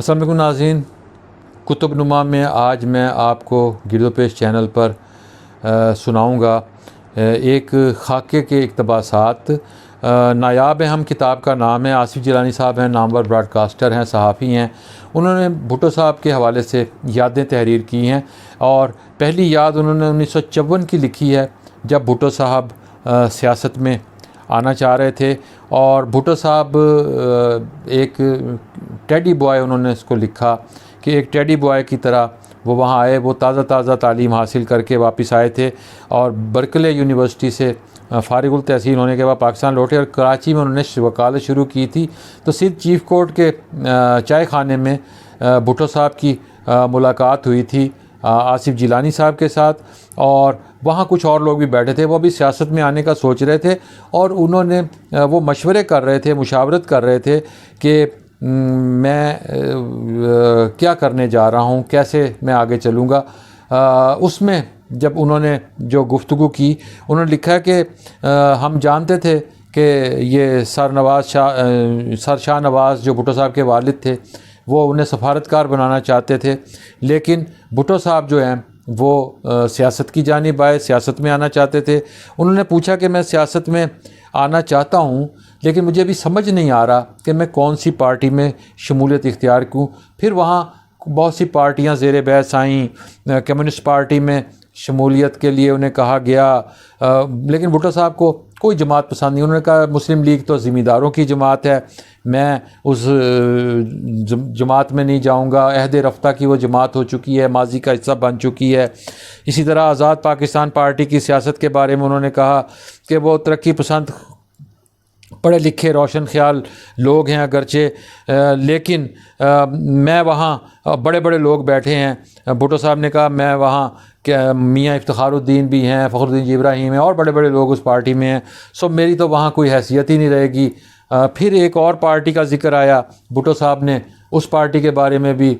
السلام علیکم ناظرین، کتب نما میں آج میں آپ کو گرد و پیش چینل پر سناؤں گا ایک خاکے کے اقتباسات۔ نایاب اہم کتاب کا نام ہے، آصف جیلانی صاحب ہیں، نامور براڈ کاسٹر ہیں، صحافی ہیں۔ انہوں نے بھٹو صاحب کے حوالے سے یادیں تحریر کی ہیں، اور پہلی یاد انہوں نے 1954 کی لکھی ہے، جب بھٹو صاحب سیاست میں آنا چاہ رہے تھے۔ اور بھٹو صاحب ایک ٹیڈی بوائے، انہوں نے اس کو لکھا کہ ایک ٹیڈی بوائے کی طرح وہ وہاں آئے، وہ تازہ تعلیم حاصل کر کے واپس آئے تھے، اور برکلے یونیورسٹی سے فارغ التحصیل ہونے کے بعد پاکستان لوٹے، اور کراچی میں انہوں نے وکالت شروع کی تھی۔ تو سندھ چیف کورٹ کے چائے خانے میں بھٹو صاحب کی ملاقات ہوئی تھی آصف جیلانی صاحب کے ساتھ، اور وہاں کچھ اور لوگ بھی بیٹھے تھے، وہ بھی سیاست میں آنے کا سوچ رہے تھے، اور انہوں نے وہ مشورے کر رہے تھے، مشاورت کر رہے تھے کہ میں کیا کرنے جا رہا ہوں، کیسے میں آگے چلوں گا۔ اس میں جب انہوں نے جو گفتگو کی، انہوں نے لکھا کہ ہم جانتے تھے کہ یہ سر شاہ نواز جو بھٹو صاحب کے والد تھے، وہ انہیں سفارتکار بنانا چاہتے تھے، لیکن بھٹو صاحب جو ہیں وہ سیاست کی جانب آئے، سیاست میں آنا چاہتے تھے۔ انہوں نے پوچھا کہ میں سیاست میں آنا چاہتا ہوں، لیکن مجھے ابھی سمجھ نہیں آ رہا کہ میں کون سی پارٹی میں شمولیت اختیار کروں۔ پھر وہاں بہت سی پارٹیاں زیر بحث آئیں، کمیونسٹ پارٹی میں شمولیت کے لیے انہیں کہا گیا، لیکن بھٹو صاحب کو کوئی جماعت پسند نہیں۔ انہوں نے کہا مسلم لیگ تو زمینداروں کی جماعت ہے، میں اس جماعت میں نہیں جاؤں گا، عہد رفتہ کی وہ جماعت ہو چکی ہے، ماضی کا حصہ بن چکی ہے۔ اسی طرح آزاد پاکستان پارٹی کی سیاست کے بارے میں انہوں نے کہا کہ وہ ترقی پسند، پڑھے لکھے، روشن خیال لوگ ہیں اگرچہ، لیکن میں وہاں بڑے بڑے لوگ بیٹھے ہیں۔ بھٹو صاحب نے کہا میں وہاں کہ میاں افتخار الدین بھی ہیں، فخر الدین جی ابراہیم ہیں، اور بڑے بڑے لوگ اس پارٹی میں ہیں، سو میری تو وہاں کوئی حیثیت ہی نہیں رہے گی۔ پھر ایک اور پارٹی کا ذکر آیا، بھٹو صاحب نے اس پارٹی کے بارے میں بھی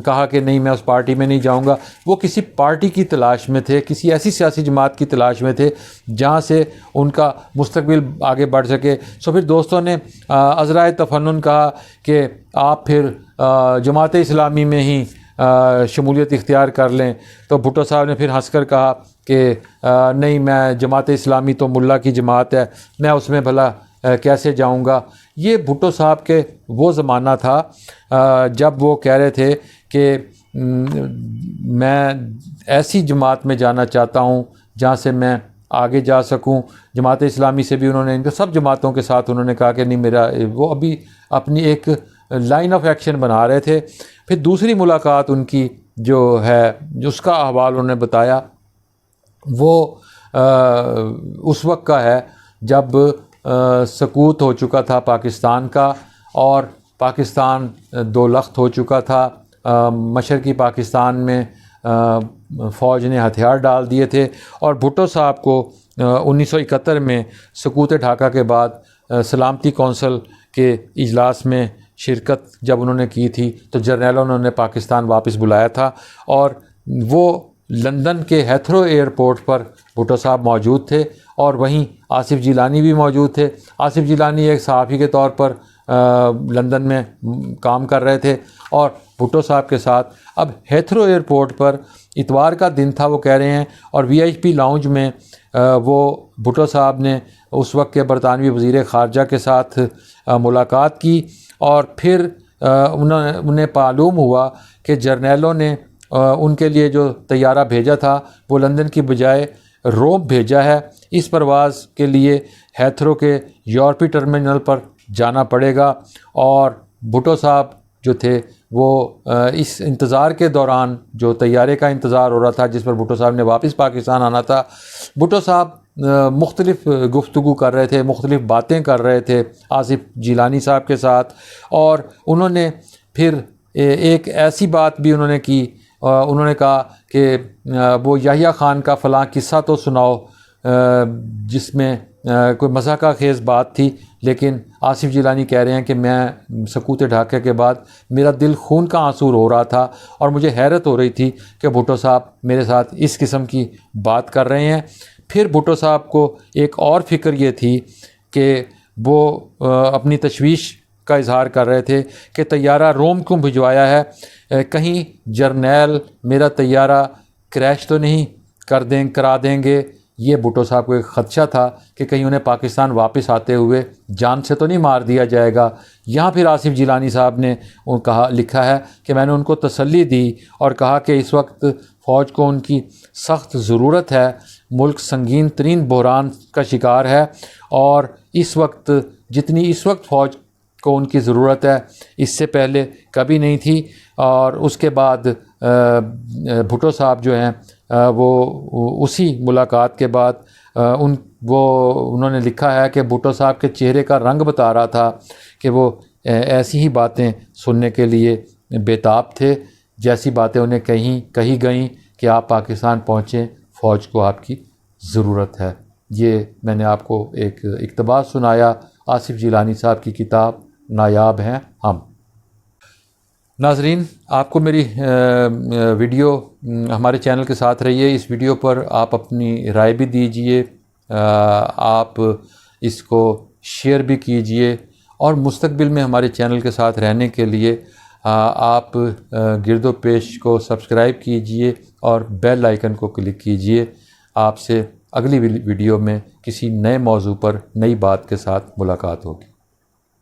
کہا کہ نہیں، میں اس پارٹی میں نہیں جاؤں گا۔ وہ کسی پارٹی کی تلاش میں تھے، کسی ایسی سیاسی جماعت کی تلاش میں تھے جہاں سے ان کا مستقبل آگے بڑھ سکے۔ سو پھر دوستوں نے عذرائے تفنن کہا کہ آپ پھر جماعت اسلامی میں ہی شمولیت اختیار کر لیں۔ تو بھٹو صاحب نے پھر ہنس کر کہا کہ نہیں، میں جماعت اسلامی تو ملا کی جماعت ہے، میں اس میں بھلا کیسے جاؤں گا۔ یہ بھٹو صاحب کے وہ زمانہ تھا جب وہ کہہ رہے تھے کہ میں ایسی جماعت میں جانا چاہتا ہوں جہاں سے میں آگے جا سکوں۔ جماعت اسلامی سے بھی انہوں نے، ان کے سب جماعتوں کے ساتھ انہوں نے کہا کہ نہیں، میرا وہ ابھی اپنی ایک لائن آف ایکشن بنا رہے تھے۔ پھر دوسری ملاقات ان کی جو ہے، اس کا احوال انہوں نے بتایا، وہ اس وقت کا ہے جب سقوط ہو چکا تھا پاکستان کا، اور پاکستان دو لخت ہو چکا تھا۔ مشرقی پاکستان میں فوج نے ہتھیار ڈال دیے تھے، اور بھٹو صاحب کو 1971 میں سقوط ڈھاکہ کے بعد سلامتی کونسل کے اجلاس میں شرکت جب انہوں نے کی تھی، تو جرنیلوں نے انہیں پاکستان واپس بلایا تھا، اور وہ لندن کے ہیتھرو ایئرپورٹ پر بھٹو صاحب موجود تھے، اور وہیں آصف جیلانی بھی موجود تھے۔ آصف جیلانی ایک صحافی کے طور پر لندن میں کام کر رہے تھے، اور بھٹو صاحب کے ساتھ اب ہیتھرو ایئرپورٹ پر اتوار کا دن تھا وہ کہہ رہے ہیں، اور وی آئی پی لاؤنج میں وہ بھٹو صاحب نے اس وقت کے برطانوی وزیر خارجہ کے ساتھ ملاقات کی، اور پھر انہیں معلوم ہوا کہ جرنیلوں نے ان کے لیے جو طیارہ بھیجا تھا وہ لندن کی بجائے روم بھیجا ہے۔ اس پرواز کے لیے ہیتھرو کے یورپی ٹرمینل پر جانا پڑے گا، اور بھٹو صاحب جو تھے وہ اس انتظار کے دوران، جو طیارے کا انتظار ہو رہا تھا جس پر بھٹو صاحب نے واپس پاکستان آنا تھا، بھٹو صاحب مختلف گفتگو کر رہے تھے، مختلف باتیں کر رہے تھے آصف جیلانی صاحب کے ساتھ، اور انہوں نے پھر ایک ایسی بات بھی انہوں نے کی، انہوں نے کہا کہ وہ یحییٰ خان کا فلاں قصہ تو سناؤ، جس میں کوئی مضحکہ خیز بات تھی، لیکن آصف جیلانی کہہ رہے ہیں کہ میں سقوط ڈھاکہ کے بعد میرا دل خون کا آنسور ہو رہا تھا، اور مجھے حیرت ہو رہی تھی کہ بھٹو صاحب میرے ساتھ اس قسم کی بات کر رہے ہیں۔ پھر بھٹو صاحب کو ایک اور فکر یہ تھی کہ وہ اپنی تشویش کا اظہار کر رہے تھے کہ طیارہ روم کیوں بھجوایا ہے، کہیں جرنیل میرا طیارہ کریش تو نہیں کرا دیں گے۔ یہ بھٹو صاحب کو ایک خدشہ تھا کہ کہیں انہیں پاکستان واپس آتے ہوئے جان سے تو نہیں مار دیا جائے گا۔ یہاں پھر آصف جیلانی صاحب نے لکھا ہے کہ میں نے ان کو تسلی دی اور کہا کہ اس وقت فوج کو ان کی سخت ضرورت ہے، ملک سنگین ترین بحران کا شکار ہے، اور اس وقت جتنی اس وقت فوج کو ان کی ضرورت ہے اس سے پہلے کبھی نہیں تھی۔ اور اس کے بعد بھٹو صاحب جو ہیں وہ اسی ملاقات کے بعد انہوں نے لکھا ہے کہ بھٹو صاحب کے چہرے کا رنگ بتا رہا تھا کہ وہ ایسی ہی باتیں سننے کے لیے بےتاب تھے جیسی باتیں انہیں کہی گئیں کہ آپ پاکستان پہنچیں، فوج کو آپ کی ضرورت ہے۔ یہ میں نے آپ کو ایک اقتباس سنایا آصف جیلانی صاحب کی کتاب نایاب ہیں ہم۔ ناظرین، آپ کو میری ویڈیو ہمارے چینل کے ساتھ رہیے، اس ویڈیو پر آپ اپنی رائے بھی دیجئے، آپ اس کو شیئر بھی کیجئے، اور مستقبل میں ہمارے چینل کے ساتھ رہنے کے لیے آپ گرد و پیش کو سبسکرائب کیجئے اور بیل آئیکن کو کلک کیجئے۔ آپ سے اگلی ویڈیو میں کسی نئے موضوع پر نئی بات کے ساتھ ملاقات ہوگی۔